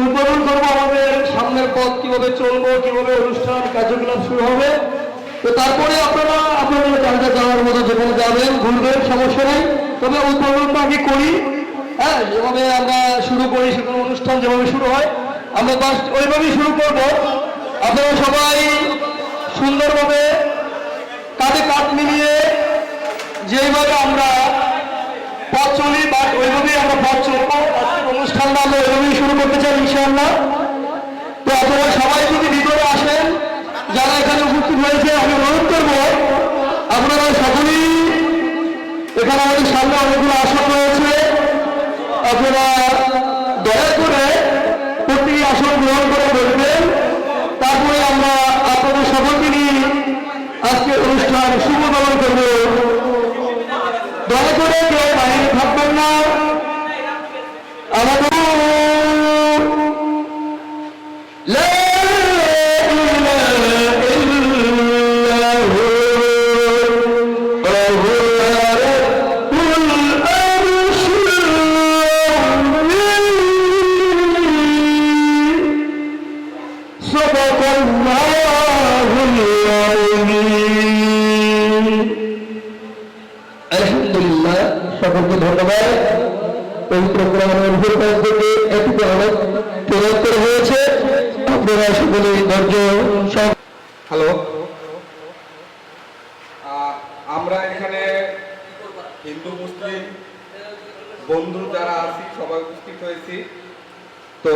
উদ্বোধন করবো আমাদের সামনের পথ, কিভাবে চলবো, কিভাবে অনুষ্ঠান কার্যকলাপ শুরু হবে। তো তারপরে আপনারা আপনাদের জায়গা যাওয়ার মতো যেখানে যাবেন ঘুরবেন, সমস্যা নেই। তবে উদ্বোধনটা আগে করি, হ্যাঁ, যেভাবে আমরা শুরু করি, সেখানে অনুষ্ঠান যেভাবে শুরু হয় আমরা বাস ওইভাবেই শুরু করবো। আপনারা সবাই সুন্দরভাবে কাঁধে কাঁধ মিলিয়ে যেইভাবে আমরা পথ চলি, বাট ওইভাবেই আমরা পথ চলবো। আজকের অনুষ্ঠানটা আমরা ওইভাবেই শুরু করতে চাই ইনশাআল্লাহ। তো আপনারা সবাই যদি ভিতরে আসেন, যারা এখানে উপস্থিত হয়েছে, আমি অনুরোধ করবো আপনারা সকলেই, এখানে আমাদের সামনে অনেকগুলো আসন রয়েছে, আপনারা দয়া করে প্রত্যেকটি আসন গ্রহণ করে বসবেন। তারপরে আমরা আপনাদের সকলকে নিয়ে আজকের অনুষ্ঠান শুভ পালন করব। দয়া করে কেউ বাইরে থাকবেন না। আমাদের আলহামদুলিল্লাহ, সকলকে ধন্যবাদ। পবিত্র কোরআনের উপর থেকে এটুকু আলোক প্রয়োগ করা হয়েছে। আপনারা সকলে ধৈর্য সব। হ্যালো, আমরা এখানে হিন্দু মুসলিম বন্ধু যারা আছি সবাই উপস্থিত হয়েছি। তো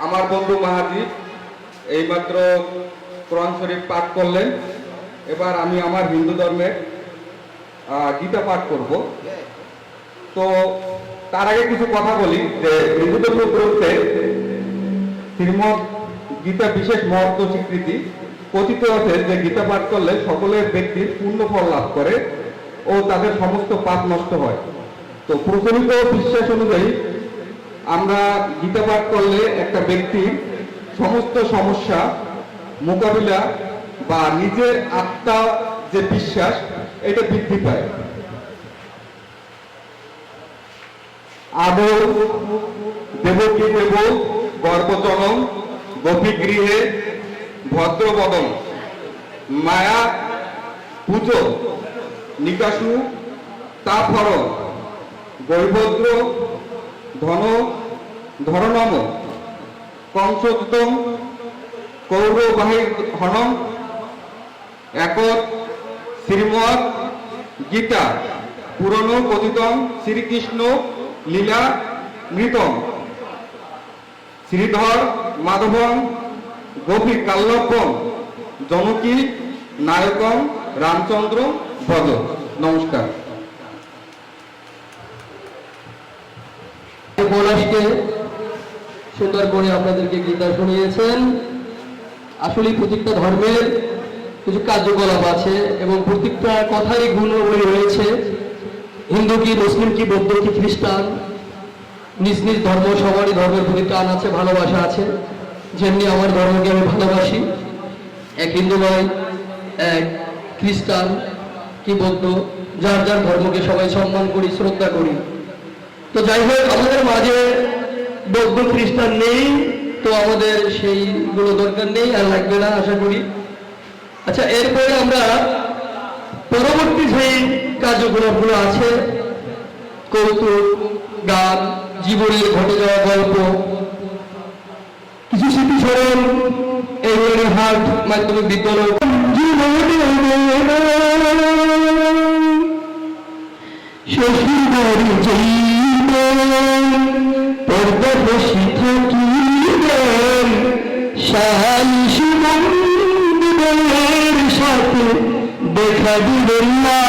আমার বন্ধু মাহাদীপ এইমাত্র কোরআন শরীফ পাঠ করলেন। এবার আমি আমার হিন্দু ধর্মের গীতা পাঠ করব। তো তার আগে কিছু কথা বলি যে হিন্দু ধর্ম গ্রন্থে শ্রীমদ্ গীতা বিশেষ মহত্ব স্বীকৃতি কথিত আছে যে গীতা পাঠ করলে সকলের ব্যক্তির পূর্ণ ফল লাভ করে ও তাদের সমস্ত পাপ নষ্ট হয়। তো প্রচলিত বিশ্বাস অনুযায়ী আমরা গীতা পাঠ করলে একটা ব্যক্তির সমস্ত সমস্যা মোকাবিলা বা নিজের আত্মা যে বিশ্বাস এটা বৃদ্ধি পায়। আদৌ দেবকী দেব গর্ভজনম গোপীগৃহে ভদ্রবদন মায়া পুজো নিকাশু তাফর গৈভদ্র ধন ধরনম কংসোত্তম কৌরবাহির হনম একত শ্রীমৎ গীতা পুরন কথিতম শ্রীকৃষ্ণ লীলা মৃতম শ্রীধর মাধবম গোপী কাল্লভম জনকী নায়কম রামচন্দ্র ভজ। নমস্কার। পলাশকে সুন্দর করে আপনাদেরকে গীতা শুনিয়েছেন। আসলে প্রত্যেকটা ধর্মের কিছু কার্যকলাপ আছে এবং প্রত্যেকটা কথারই গুণাবলী রয়েছে। হিন্দু কি, মুসলিম কি, বৌদ্ধ কি, খ্রিস্টান, নিজ নিজ ধর্ম, সবারই ধর্মের প্রতি টান আছে, ভালোবাসা আছে। যেমনি আমার ধর্মকে আমি ভালোবাসি, এক হিন্দু নয়, এক খ্রিস্টান কি বৌদ্ধ, যার যার ধর্মকে সবাই সম্মান করি, শ্রদ্ধা করি। তো যাই হোক, আমাদের মাঝে বৌদ্ধ খ্রিস্টান নেই, তো আমাদের সেইগুলো দরকার নেই, আর লাগবে না আশা করি। আচ্ছা, এরপরে আমরা পরবর্তী যেই কার্যকলাপগুলো আছে, কৌতুক, গান, জীবনের ঘটে যাওয়া গল্প, কিছু স্মৃতিস্মরণ, এইগুলোর হাট মাধ্যমিক বিদ্যালয় শ্বশুর বাড়ি যাইবেন পর্দা বসে থাকিবেন শাহালিশি বন্ধুদের সাথে দেখা দিবেন না।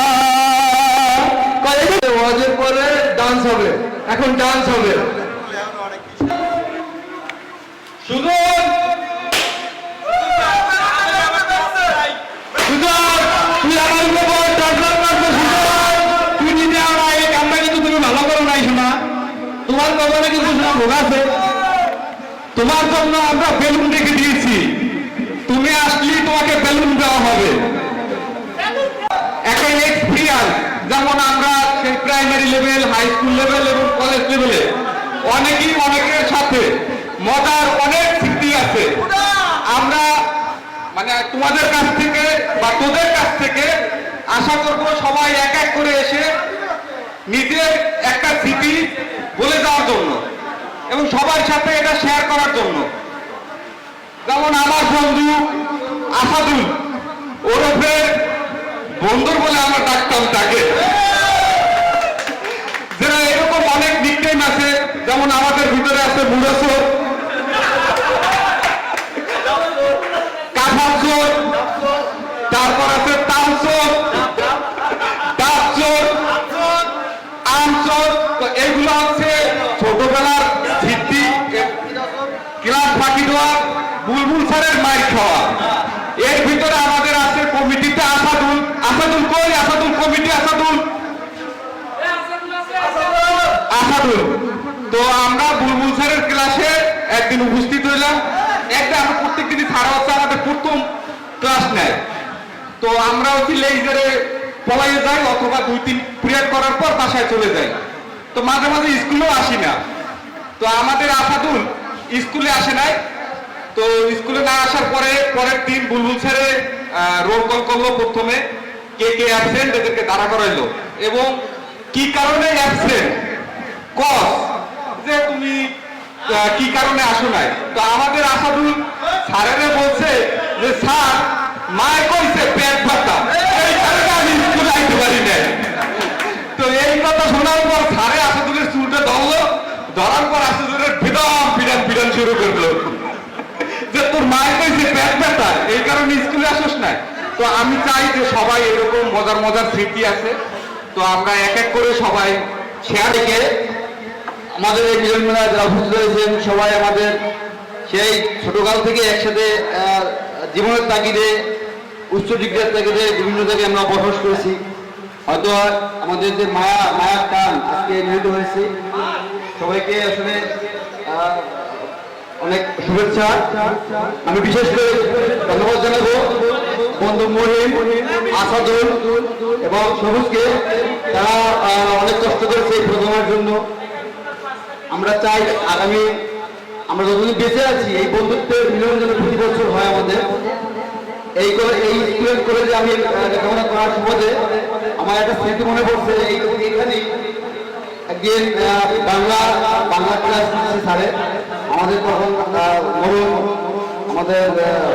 ওয়াজের পরে ডান্স হবে, এখন ডান্স হবে। সুজন তোমার কবরে কিন্তু ভোগ আছে, তোমার জন্য আমরা বেলুন রেখে দিয়েছি, তুমি আসলেই তোমাকে বেলুন দেওয়া হবে। একটা এক্সপিরিয়েন্স, যেমন আমরা primary level, high school level এবং কলেজ লেভেলে অনেকেই অনেকের সাথে মজার অনেক স্মৃতি আছে। আমরা মানে তোমাদের কাছ থেকে বা তোদের কাছ থেকে আশা করব সবাই এক এক করে এসে নিজের একটা স্মৃতি বলে দেওয়ার জন্য এবং সবার সাথে এটা শেয়ার করার জন্য। যেমন আমার বন্ধু আসাদুল ওরফে বন্ধুর বলে আমরা ডাকতাম তাকে, যারা এরকম অনেক নিকনেম আছে। যেমন আমাদের ভিতরে আছে মুরাসর, কাঠাচোর, তারপর আছে তালচোর, ডাকচোর, আমচোর। তো এইগুলো হচ্ছে ছোটবেলার স্মৃতি, ক্লাস ফাঁকি দেওয়া, বুলবুল স্যারের মাইর খাওয়া। এর ভিতরে আমাদের আছে কমিটিতে আসাদুল। আসাদুল কই? আসাদুল কমিটি, আসাদুল আসাদুল। তো আমরা বুলবুল স্যারের ক্লাসে একদিন উপস্থিত হইলাম। একটা আমরা প্রত্যেক দিনই ছাড়া হচ্ছে আমাদের প্রথম ক্লাস নেয়। তো আমরা হচ্ছে লেজারে পলাইয়ে যাই অথবা 2-3 পিরিয়ড করার পর বাসায় চলে যাই। তো মাঝে মাঝে স্কুলেও আসি না। তো আমাদের আসাদুল স্কুলে আসে নাই। তো স্কুলে না আসার পরে পরের দিন বুলবুল স্যারে রোল কল করলো। প্রথমে কে কে অ্যাবসেন্ট এদেরকে দাঁড়া করাইলো এবং কি কারণে অ্যাবসেন্ট কজ, যে তুমি কি কারণে আসো নাই। তো আমাদের আসাদুল স্যারেরে বলছে যে স্যার মায় কইছে পেট ব্যথা, এই কারণে আমি স্কুলে আইতে পারি নাই। তো এই কথা শোনার পর স্যারে আসাদুলের চুলটা ধরলো, ধরার পর আসাদুলের ভিড়ান শুরু করলো যে তোর মায়ের কইছে পেট ব্যথা, এই কারণে স্কুলে আসোস নাই। তো আমি চাই যে সবাই এরকম মজার মজার স্মৃতি আছে, তো আমরা এক এক করে সবাই শেয়ার থেকে আমাদের এই মিলন মেলায় যারা উপস্থিত হয়েছেন সবাই আমাদের সেই ছোটকাল থেকে একসাথে জীবনের তাগিদে, উচ্চ ডিগ্রির তাগিদে বিভিন্ন জায়গায় আমরা বসবাস করেছি। হয়তো আমাদের যে মায়ার টান আজকে মিলিত হয়েছে, সবাইকে আসলে অনেক শুভেচ্ছা। আমি বিশেষ করে ধন্যবাদ জানাবো বন্ধু মহিম, আসাদুল এবং সবুজকে। তারা অনেক কষ্ট করেছে এই প্রোগ্রামের জন্য। আমরা চাই আগামী আমরা যতদিন বেঁচে আছি এই বন্ধুত্বের মিলন যেন প্রতি বছর হয় আমাদের। এই স্টুডেন্ট কলেজে আমি লেখাপড়া করার সুবাদে আমার একটা স্মৃতি মনে পড়ছে। এইখানেই একদিন বাংলা ক্লাস নিচ্ছে স্যারে, আমাদের তখন মরুন আমাদের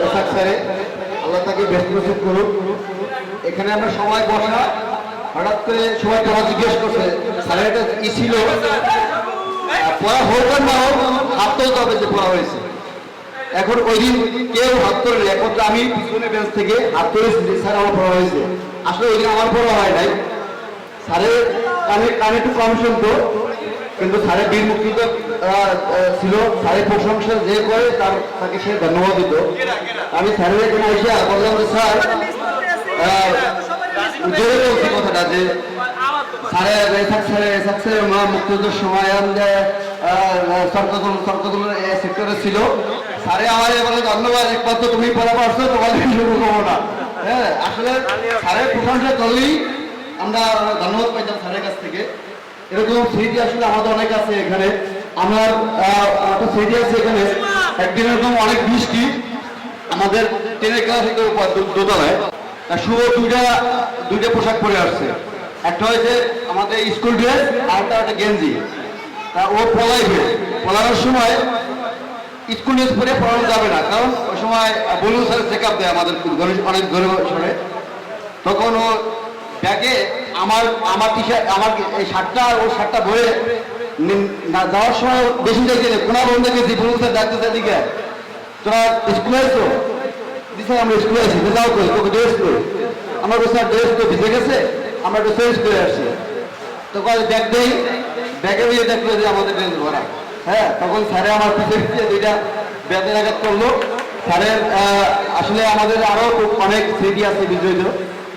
রেসাক স্যারে, আল্লাহ তাকে ব্যস্ত নসিব করুক। এখানে আমরা সবাই বসা, হঠাৎ করে সবাই পড়া জিজ্ঞেস করছে। স্যারের একটা ছিল পড়া হোক আর না হোক হাত তুলতে হবে যে পড়া হয়েছে। এখন ওই দিন কেউ হাত তোলে, একমাত্র আমি পিছনে বেঞ্চ থেকে হাত তুলেছি যে স্যার আমার পড়া হয়েছে। আসলে ওই দিন আমার পড়া হয় নাই। স্যারের কানে একটু কম শুনতো, কিন্তু স্যারের বীর মুক্তি ছিল। স্যারের প্রশংসা যে করে তাকে সে ধন্যবাদ দিত। আমি স্যারের এখানে এসে বললাম যে স্যার জোরে বলছি কথাটা যে স্যারের মা মুক্তিযুদ্ধের সময় সরকার সেক্টরে ছিল। স্যারে আমার বলে ধন্যবাদ, একমাত্র তুমি পড়া পারছো, তোমার শুরু করবো না। হ্যাঁ, আসলে স্যারের প্রশংসা করলেই আমরা ধন্যবাদ পাইতাম স্যারের কাছ থেকে। এরকম স্মৃতি আসলে আমাদের অনেক আছে এখানে। আমার একটা স্মৃতি আছে এখানে, একদিন এরকম অনেক বৃষ্টি, আমাদের ট্রেনের ক্লাস দোতলায় শুভ দুইটা পোশাক পরে আসছে। একটা হয়েছে আমাদের স্কুল ড্রেস, আর একটা গেঞ্জি। ও পলানোর সময় স্কুল ড্রেস পরে পড়ানো যাবে না, কারণ ওই সময় বলুন স্যার চেক আপ দেয় আমাদের অনেক ধরে সরে। তখন ও ব্যাগে আমার টি শার্ট, আমার এই শার্টটা আর ওর শার্টটা ধরে যাওয়ার সময় বেশি দেখছি কোনা বন্ধ গেছি। বলুন স্যার ডাক্তার দিকে তোরা স্কুলে আসছো? দিচ্ছে আমরা স্কুলে আসি। যাও করি তোকে ড্রেস করি। আমার স্যার ড্রেস তো ভিজে গেছে, আমরা একটু চেঞ্জ করে আসছি। তো ব্যাগ দেই, ব্যাগে দিয়ে দেখলো যে আমাদের ড্রেস ভরা। হ্যাঁ, তখন স্যারে আমার পিছিয়ে দুইটা ব্যাগের আঘাত করলো। স্যারের আসলে আমাদের আরো অনেক স্মৃতি আছে বিজয়ীত।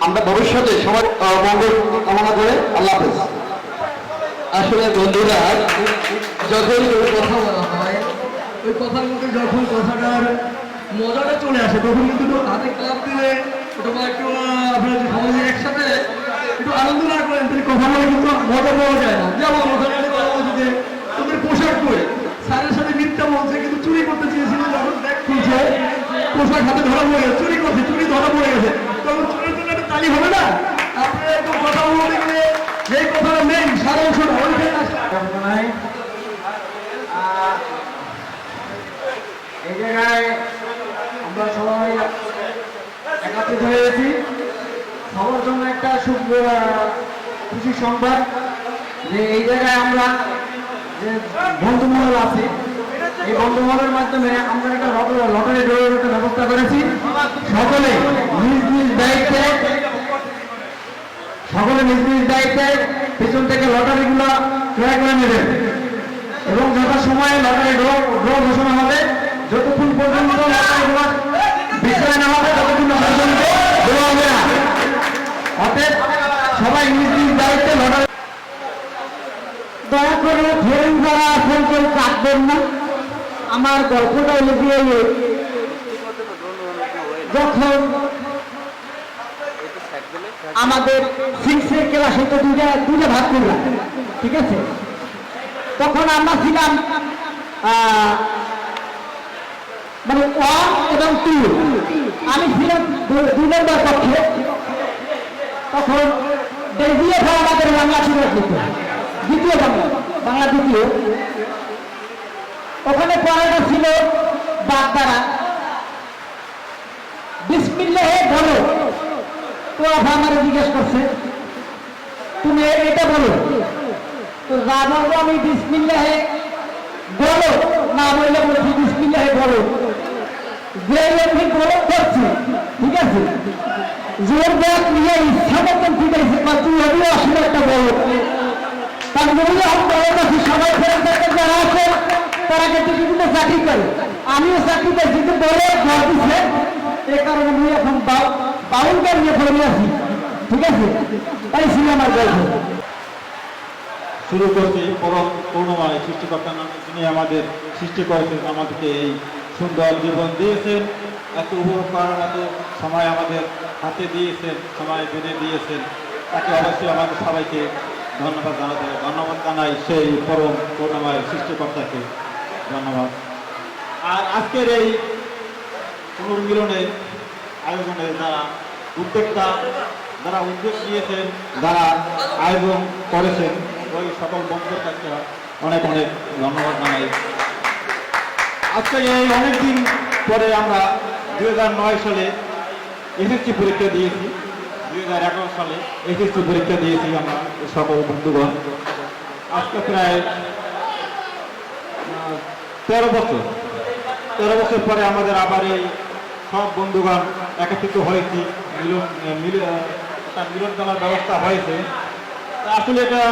আমরা ভবিষ্যতে সবাই মঙ্গল কামনা করে আল্লাহ হাফেজ। আসলে বন্ধুরা, যখন কথা বলা হয় ওই কথার মধ্যে যখন কথাটার মজাটা চলে আসে তখন কিন্তু হাতে ক্লাব দিলে অথবা একটু আপনার সবাই একসাথে একটু আনন্দ না করেন তাহলে কথা বলে কিন্তু মজা পাওয়া যায় না। যেমন ওখানে কথা বলছি যে তোদের পোশাক চোরের হাতে ধরা পড়ে গেছে, চুরি করছে, চুরি ধরা পড়ে গেছে, তখন চোরের জন্য একটা তালি হবে না? আপনি একটু কথা বলতে গেলে যেই কথাটা নেই সারা অংশটা ওইখানে আসে। এই জায়গায় আমরা সবাই একত্রিত হয়েছি সবার জন্য একটা খুশি সংবাদ যে এই জায়গায় আমরা যে বন্ধুমহল আছে এই বন্ধুমহলের মাধ্যমে আমরা একটা লটারি ড্রয়ের একটা ব্যবস্থা করেছি। সকলে নিজ নিজ দায়িত্বে পিছন থেকে লটারিগুলো ক্রয় করে নেবেন এবং যথা সময়ে লটারি ড্র ঘোষণা হবে। যতক্ষণ পর্যন্ত লটারিগুলো বিক্রয় না হবে ততক্ষণ পর্যন্ত দেওয়া হবে না। অতএব সবাই নিজ নিজ দায়িত্বে লটারি। দয়া করে ফেরেন যারা আছেন কেউ কাটবেন না। আমার গল্পটা লিখিয়ে যখন আমাদের সিক্সের ক্লাসে তো দুটা ভাগ করলাম, ঠিক আছে? তখন আমরা ছিলাম মানে 1 এবং 2, আমি ছিলাম 2 নম্বর পক্ষে। তখন দ্বিতীয় আমাদের বাংলা ছিল, দ্বিতীয় বাংলা দ্বিতীয়। ওখানে পড়াটা ছিল বাগদারা, বিসমিল্লাহে বলো। তো আমার জিজ্ঞেস করছে তুমি এটা বলো, তো যা বলবো আমি বিসমিল্লাহে বলো না বললে বলছি বিসমিল্লাহে বলো। যে আমি বলো করছি, ঠিক আছে? জোর ব্যাগ নিয়ে ইচ্ছা মতন ফিটাইছে, তুই আমিও আসলে একটা বলো। তার জন্য আমি বলে গেছি সবাই ফেরত যারা আছে তারা কিন্তু বিভিন্ন চাকরি করে, আমিও চাকরি করি, কিন্তু বলে ঘর দিচ্ছে। এই কারণে আমি এখন বাউলকে নিয়ে পড়ে আছি, ঠিক আছে? তাই ছিল আমার গল্প। শুরু করছি পরম করুণাময় সৃষ্টিকর্তার নামে, তিনি আমাদের সৃষ্টি করেছেন, আমাদেরকে এই সুন্দর জীবন দিয়েছেন, এত উপভোগ করার মতো সময় আমাদের হাতে দিয়েছেন, সময় বেঁধে দিয়েছেন। তাকে অবশ্যই আমাদের সবাইকে ধন্যবাদ জানাতে হবে। ধন্যবাদ জানাই সেই পরম করুণাময় সৃষ্টিকর্তাকে, ধন্যবাদ। আর আজকের এই পুনর্মিলনের আয়োজনে যারা উদ্যোক্তা, যারা উদ্যোগ নিয়েছেন, যারা আয়োজন করেছেন, ওই সকল বন্ধুদের কাছে অনেক অনেক ধন্যবাদ জানাই। আজকে এই অনেকদিন পরে আমরা 2009 সালে এসএসসি পরীক্ষা দিয়েছি, 2011 সালে এসএসসি পরীক্ষা দিয়েছি আমরা সকল বন্ধুগণ। আজকে প্রায় 13 বছর পরে আমাদের আবার এই সব বন্ধুগণ একত্রিত হয়েছি, মিলন করার ব্যবস্থা হয়েছে। আসলে এটা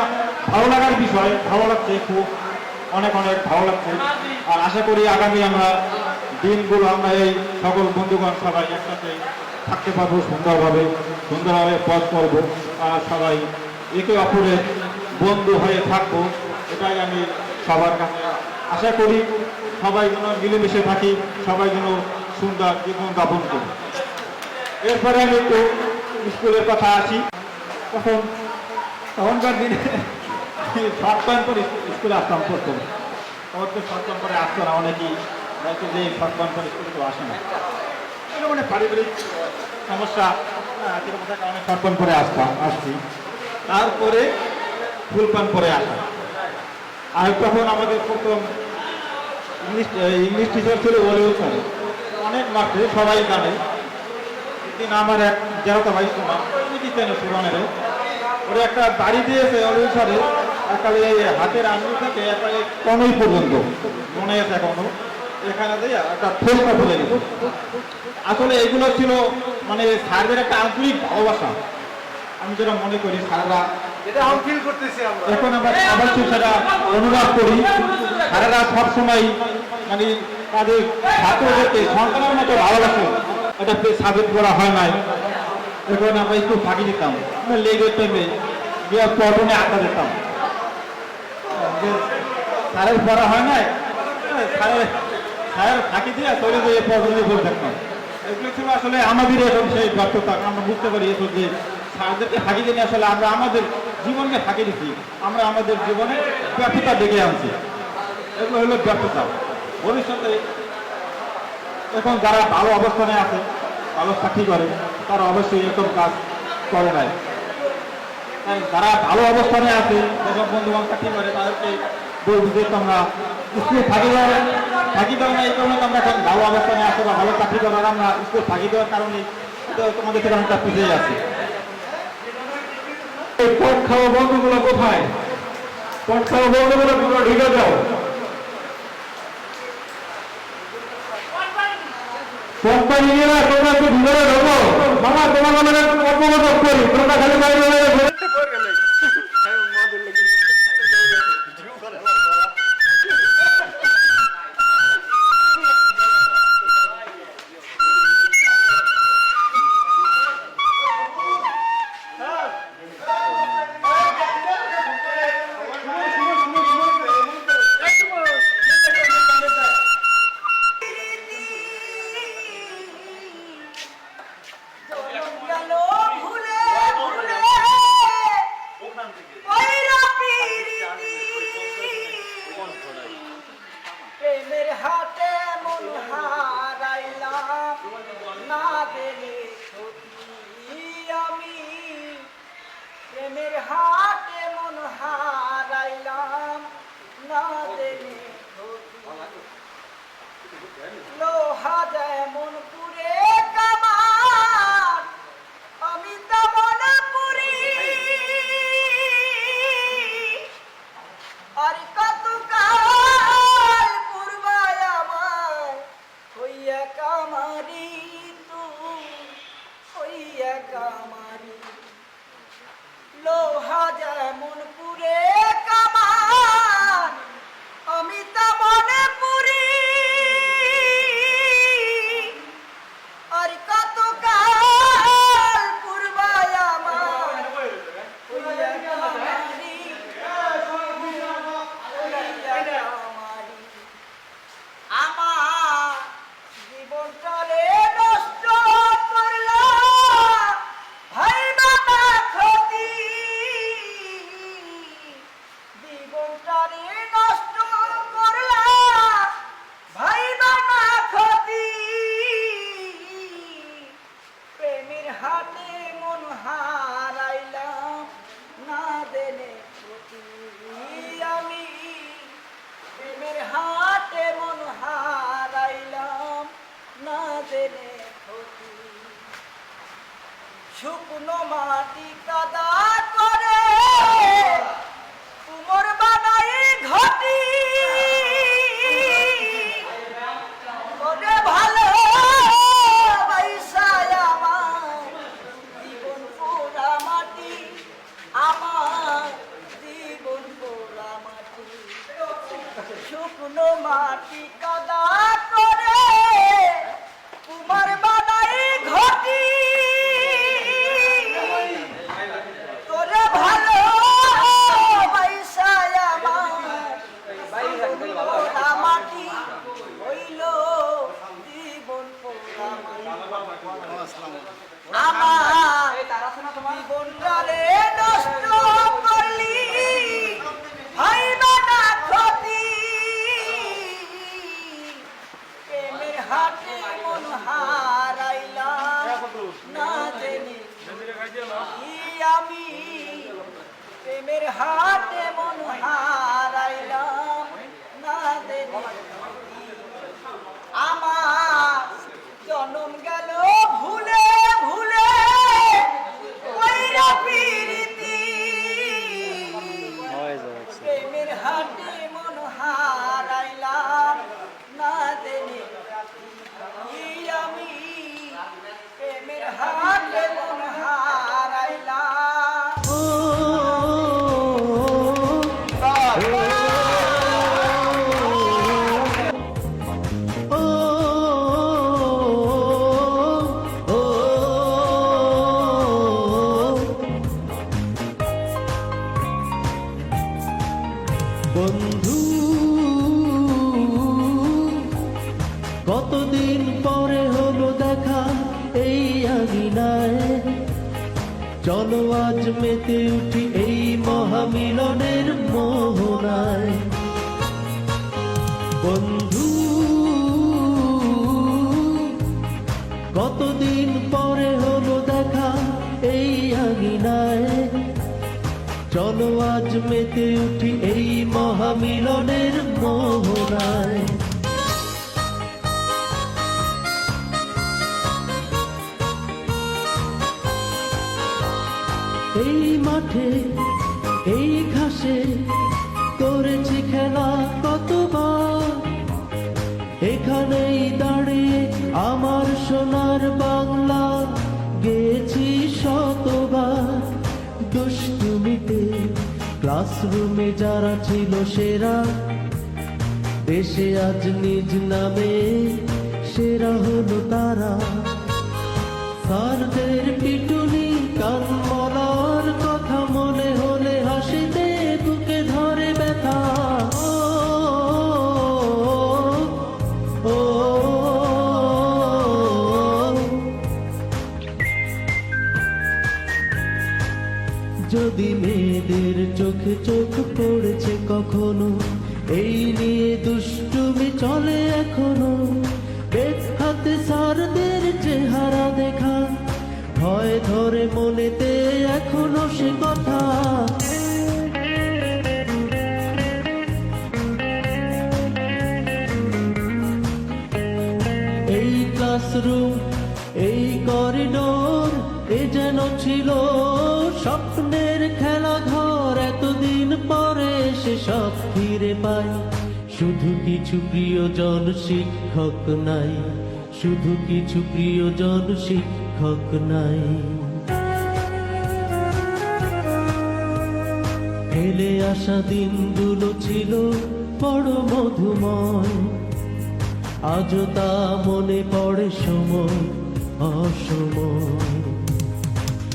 ভালো লাগার বিষয়, ভালো লাগছে, খুব অনেক অনেক ভালো লাগছে। আর আশা করি আগামী আমরা দিনগুলো আমরা এই সকল বন্ধুগণ সবাই একসাথে থাকতে পারবো, সুন্দরভাবে পথ করবো, আর সবাই একে অপরের বন্ধু হয়ে থাকবো, এটাই আমি সবার কাছে আশা করি। সবাই যেন মিলেমিশে থাকি, সবাই যেন সুন্দর জীবন যাপন করি। এরপরে আমি একটু স্কুলের কথা আসি। তখনকার দিনে শর্ট প্যান্ট পরে স্কুলে আসতাম প্রথম। তখন তো শর্ট প্যান্ট পরে আসতো না, অনেকেই বলতো যে শর্ট প্যান্ট পরে স্কুলে তো আসে না, এটা মানে পারিবারিক সমস্যা, এরকম থাকা অনেক শর্ট প্যান্ট পরে আসছি। তারপরে ফুল প্যান্ট পরে আসা। আর তখন আমাদের প্রথম ইংলিশ টিচার ছিল ওলিও স্যার, অনেক মাত্রে সবাই জানে। একদিন আমার এক জেরোতা ভাই পুরানের ওরা একটা বাড়ি দিয়েছে ওলিও স্যারের, একেবারে হাতের আঙুল থেকে একেবারে কনই পর্যন্ত মনে আছে এখনো, এখানে দিয়ে একটা ফোসকা ফেলে গেছে। আসলে এগুলো ছিল মানে স্যারদের একটা আন্তরিক ভালোবাসা, আমি যেটা মনে করি স্যাররা এখন আমরা অবশ্যই সেটা অনুভব করি। স্যারেরা সবসময় মানে তাদের ছাত্রদেরকে সন্তানের মতো ভালোবাসে, এটা সাবজেক্ট করা হয় নাই। এখন আমরা একটু ফাঁকি দিতাম, লেগের টাইমে গিয়ে পটনে আড্ডা দিতাম, স্যারের পড়া হয় নাই, স্যারের ফাঁকি দিয়ে চলে যেয়ে পটনে বলে থাকতাম। এগুলো ছিল আসলে আমাদের এখন সেই ব্যর্থতা। আমরা বুঝতে পারি এখন যে স্যারদেরকে ফাঁকি দিয়ে আসলে আমরা আমাদের জীবনকে ফাঁকি দিচ্ছি, আমরা আমাদের জীবনে ব্যর্থতা ডেকে আনছি। এগুলো হলো ব্যর্থতা। ভবিষ্যতে এখন যারা ভালো অবস্থানে আছে, ভালো চাকরি করে, তারা অবশ্যই এরকম কাজ করে নাই। তাই যারা ভালো অবস্থানে আছে, যেসব বন্ধু বান্ধব চাকরি করে, তাদেরকে বলবো যে তোমরা স্কুলে থাকি দাও না, এই কারণে আমরা এখন ভালো অবস্থানে আছে বা ভালো চাকরি করার আমরা স্কুলে থাকি দেওয়ার কারণে তোমাদের থেকে অনেকটা পিছিয়ে আছি। এই পট খাওয়া বন্ধুগুলো কোথায়? পট খাওয়া বন্ধুগুলো তোমরা ঢুকে যাও। পট পাই নিয়ে না, তোমরা একটু ভিতরে ঢোকো। মামা তোমার মনে অপমত করি, তোমরা খালি বাইরে বাইরে ঘুরে গেল ভুলে ভুলে ওইরা পিরিতি প্রেমের হাতে মন হারাইলাম না দেবে সত্যি আমি প্রেমের হাতে মন হারাইলাম না দেবে লোহা যেমন পুরে কামান আমি তেমন পুরি আর কত কাল পূর্বায় আমার হইয়া কামারি তুই হইয়া কামারি লোহা যেমন পুরে কামান আমি তেমন পুরি আর কত কাল পূর্বায় আমার হইয়া কামারি হইয়া কামারি আমার জীবনটারে নষ্ট করলো ভাই বাবা ক্ষতি জীবনটারে নষ্ট করলো ভাই বাবা ক্ষতি প্রেমের হাতে মন হারাইলাম না দেনে ক্ষতি আমি প্রেমের হাতে মন হারাইলাম না দেনে ক্ষতি শুকনো মাটি কাদা করে উমর বানাই ঘটি ওরে ভালো বাইসায় আমার জীবন পোড়া মাটি আমার জীবন পোড়া মাটি শুকনো মাটি কাদা করে কুমার বানাই ঘটি তোরে ভালো বাইসায় আমার জীবন পোড়া মাটি হইল জীবন পোড়া মাটি আমার জীবনটারে নষ্ট করলি ভাই বাবা ক্ষতি প্রেমের হাতে মন হারাইলাম না জেনে কি আমি প্রেমের হাতে মন হারাইলাম না জেনে আমার জনম গেল ভুলে ভুলে ওইরা পিরিতি প্রেমের হাতে মন হারাইলাম না দেনে কি আমি প্রেমের হাতে মন হারাইলাম বন্ধু কতদিন পরে হলো দেখা এই আঙিনায়, চলো আজ মেতে উঠি এই মহামিলনের মোহনায়। বন্ধু কতদিন পরে হলো দেখা এই আঙিনায়, চলো আজ মেতে উঠি এই মহামিলনের মোহনায়। এই মাঠে এই ঘাসে করেছি খেলা কতবার, এখানেই দাঁড়িয়ে আমার সোনার বাংলা গেছি শতবার। দুষ্টুমিতে ক্লাসরুমে যারা ছিল সেরা, দেশে আজ নিজ নামে সেরা হলো তারা। স্যারদের পিটুনি কান মলার কথা মনে হলে হাসিতে বুকে ধরে ব্যথা। ও, ও, যদি মেয়েদের চোখে চোখ পড়েছে কখনো, এই নিয়ে দুষ্টুমি চলে এখনো। বেত হাতে স্যারদের চেহারা দেখা, ভয় ধরে মনেতে এখনো সে কথা। এই ক্লাসরুম এই করিডোর এ যেন ছিল স্বপ্নের খেলা ঘর। এতদিন পরে সে সব ফিরে পাই, শুধু কিছু প্রিয়জন শিক্ষক নাই, শুধু কিছু প্রিয়জন শিক্ষক নাই। ফেলে আসা দিনগুলো ছিল বড় মধুময়, আজও তা মনে পড়ে সময় অসময়।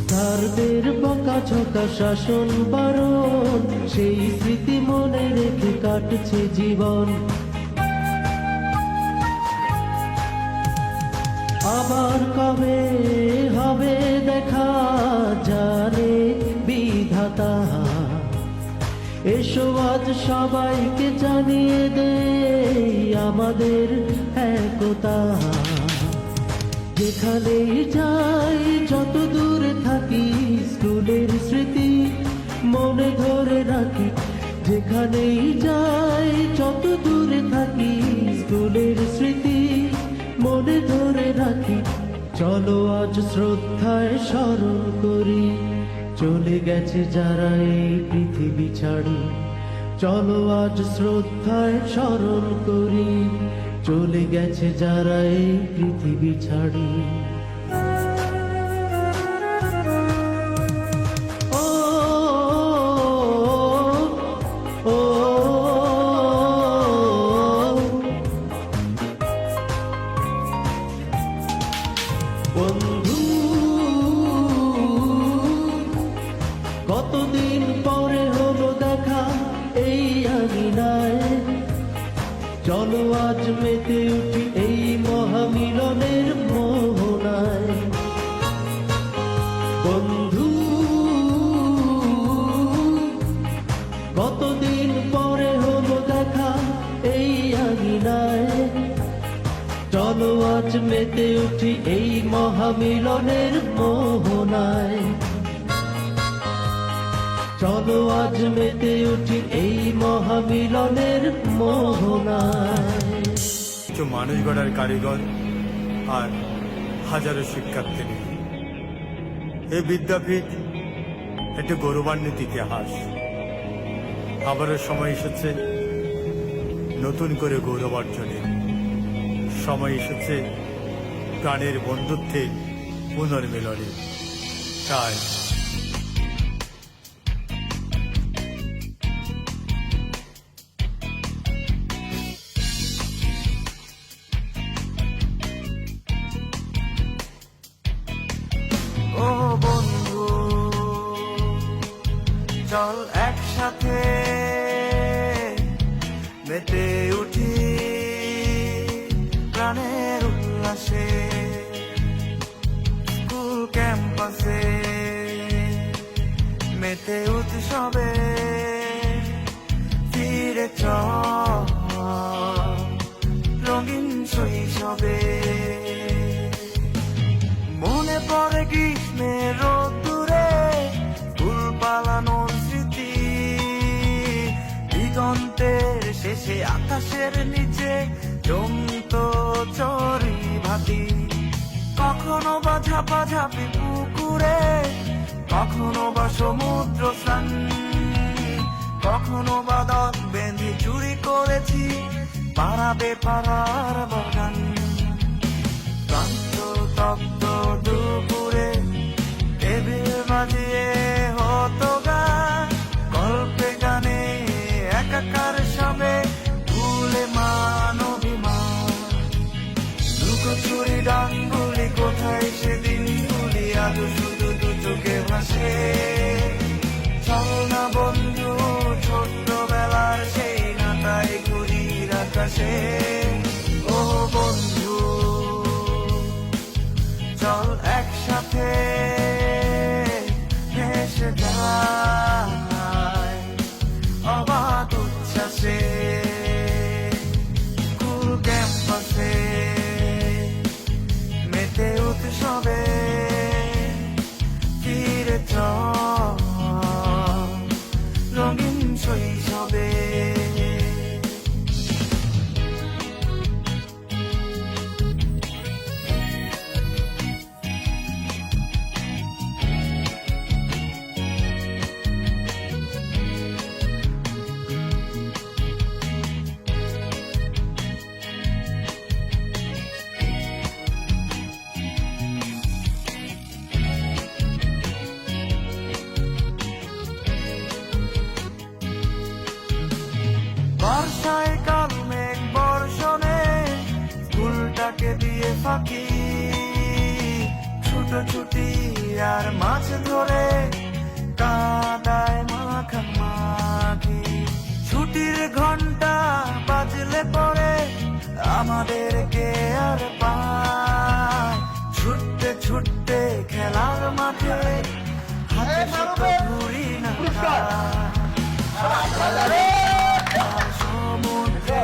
স্যারদের বকাঝকা শাসন বারণ, সেই স্মৃতি মনে রেখে কাটছে জীবন। আবার কবে হবে দেখা জানে বিধাতা, এসো আজ সবাইকে জানিয়ে দে আমাদের একতা। যেখানেই যাই যত দূরে থাকি স্কুলের স্মৃতি মনে ধরে রাখি। যেখানেই যাই যত দূরে থাকি স্কুলের স্মৃতি মনে ধরে রাখি। চলো আজ শ্রদ্ধায় স্মরণ করি চলে গেছে যারা এই পৃথিবী ছাড়ি। চলো আজ শ্রদ্ধায় স্মরণ করি চলে গেছে যারা এই পৃথিবী ছাড়ি। ও, ও, ও, বন্ধু কতদিন পরে হলো দেখা এই আঙিনায়, চলো আজ মেতে উঠি এই মহামিলনের মোহনায়। বন্ধু কতদিন পরে হলো দেখা এই আঙিনায়, চলো আজ মেতে উঠি এই মহামিলনের মোহনায়। চলো আজ মেতে উঠি এই মহামিলনের মোহনায়। কিছু মানুষ গড়ার কারিগর আর হাজারো শিক্ষার্থী নিয়ে এই বিদ্যাপীঠ একটি গৌরবান্বিত ইতিহাস। আবারও সময় এসেছে নতুন করে গৌরব অর্জনের, সময় এসেছে প্রাণের বন্ধুত্বের পুনর্মিলনের। তাই ও বন্ধু চল একসাথে মেতে উঠি প্রাণের উল্লাসে। স্কুল ক্যাম্পাসে মেতে উৎসবে ফিরে চল রঙিন শৈশবে। গাছের নিচে জমতো চড়ি ভাতি, কখনো বা ঝাপাঝাপি পুকুরে, কখনো বা সমুদ্র স্নান, কখনো বা দল বেঁধে চুরি করেছি পাড়াবে পাড়ার বাগান। ক্লান্ত তপ্ত দুপুরে টেবিল বাজিয়ে হতো গান, গল্পে গানে একাকার সবে ভুলে মান অভিমান। লুকোচুরি ডাঙ্গুলি কোথায় সেদিনগুলি আজ শুধু দু চোখে ভাসে। চল না বন্ধু ছোট্টবেলার সেই নাটাই ঘুরির আকাশে। ও বন্ধু চল একসাথে ভেসে যায় অবাক উচ্ছ্বাসে স্কুল ক্যাম্পাসে মেতে উৎসবে ফিরে চল রঙিন শৈশবে। বর্ষায় কাল মেঘ বর্ষণে স্কুলটাকে দিয়ে ফাঁকি, ছুটোছুটি আর মাছ ধরে কাদায় মাখামাখি। ছুটির ঘন্টা বাজলে পরে আমাদেরকে আর পায় ছুটতে ছুটতে খেলার মাঠে, হাতে সুতো ঘুরি না সমুদ্রে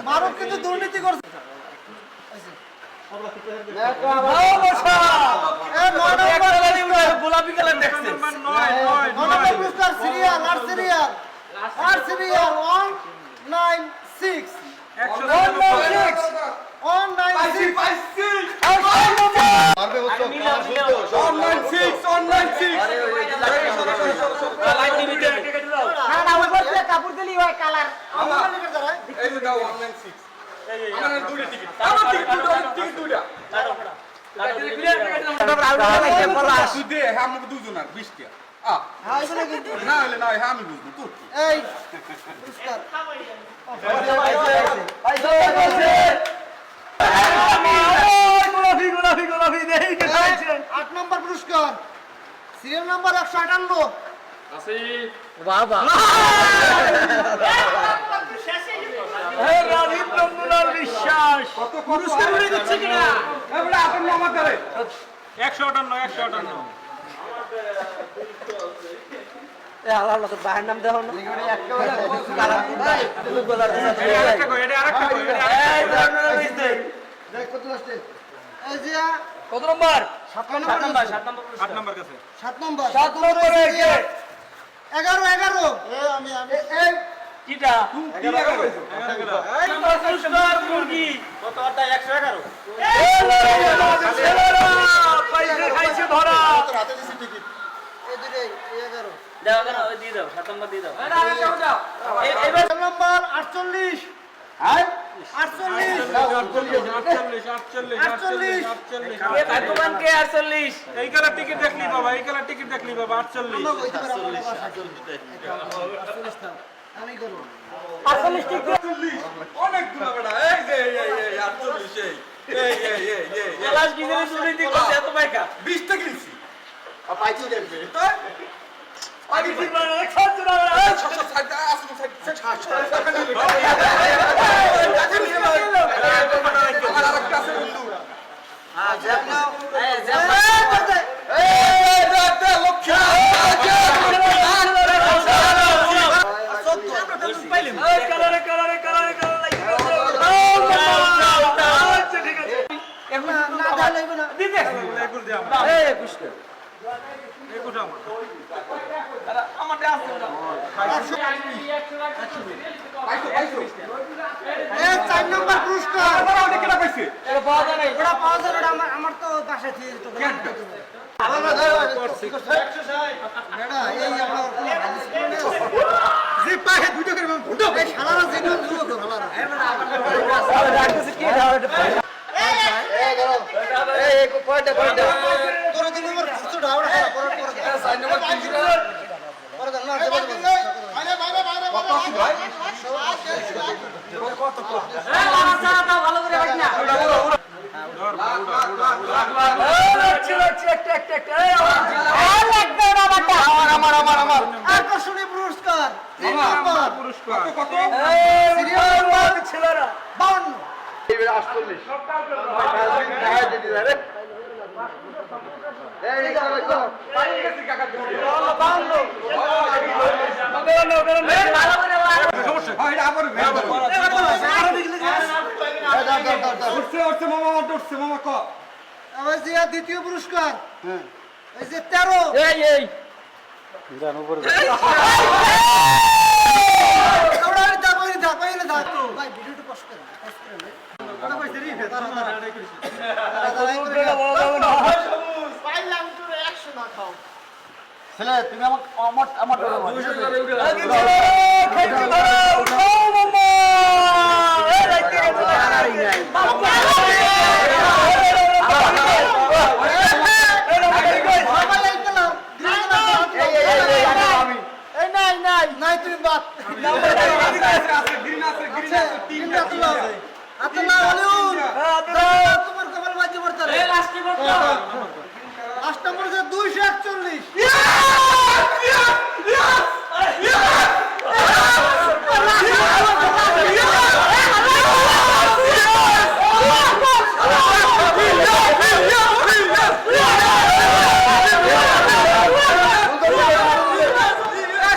মারুফ কিন্তু দুর্নীতি করছে। গোলাপি কালার দেখছে সিরিয়াল 196 কাপড় দিলি হয় কালার এই যে দাও 196 আমার দুটো টিকিট, আমার টিকিট দুটো সুদে হ্যাঁ আমাকে দুজন আর 20 টাকা না হলে না হ্যাঁ আমি বুঝবো তোর কি এই গোলাপি গোলাপি দেখি 8 নম্বর পুরস্কার সিরিয়াল নাম্বার 158। বিশ্বাস কত পুরস্কার হয়ে যাচ্ছে কিনা এবারে আপন আমার ধরে 158 বাহির নাম দেখো না কত নম্বর 7 নম্বর 8 নম্বর কাছে 7 নম্বর 7 নম্বরে কে 11 আমি কিটা 11 এই পুরস্কার মুরগি কত আটা 111 পয়সা খাইছে ধরা রাতে দিছি টিকিট এই দুটোই 11 দাও কেন ওই দিয়ে দাও 7 নম্বর দিয়ে দাও এবার নম্বর 48 হ্যাঁ 48 এ ভাগ্যবান কে 48 এই কালার টিকিট দেখলি বাবা 48 আমি করব 48 টিকিট অনেক গুলো বেটা এই যে এই 48 এই ক্লাস কি জানি দুর্নীতি করছে এত পয়সা 20 টাকা কিনছি আর পাইছি দেখবে তো আগে কি বলে খাচ্ছ না এই সব সাইড আসুন সাইড আমার আরেকটা আছে বন্ধু হ্যাঁ জ্যাম নাও চার নম্বর পুরস্কার ওটা পাওয়া যাবে না, আমার তো বাসায় থেকে যেত। যে পায়ে দুটো করে ফুটো শালারা জেনে দুটো তো শালারা তোর দিন নম্বর ফুটোটা ওরা পরে চার নম্বর পরে দেন না আকর্ষণীয় পুরস্কার পুরস্কার কত ছেলেরা 52 আমার যে দ্বিতীয় পুরস্কার এই যে 13 ছেলে তুমি আমার নাই তুমি বাদ তোমার কপাল বাজে পড়তে লাস্ট নম্বর 241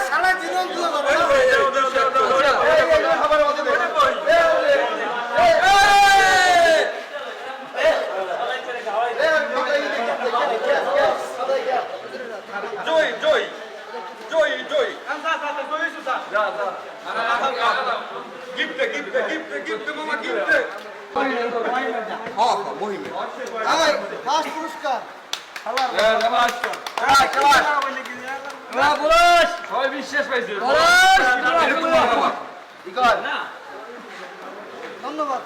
সারা জীবন ফার্স্ট পুরস্কার ধন্যবাদ।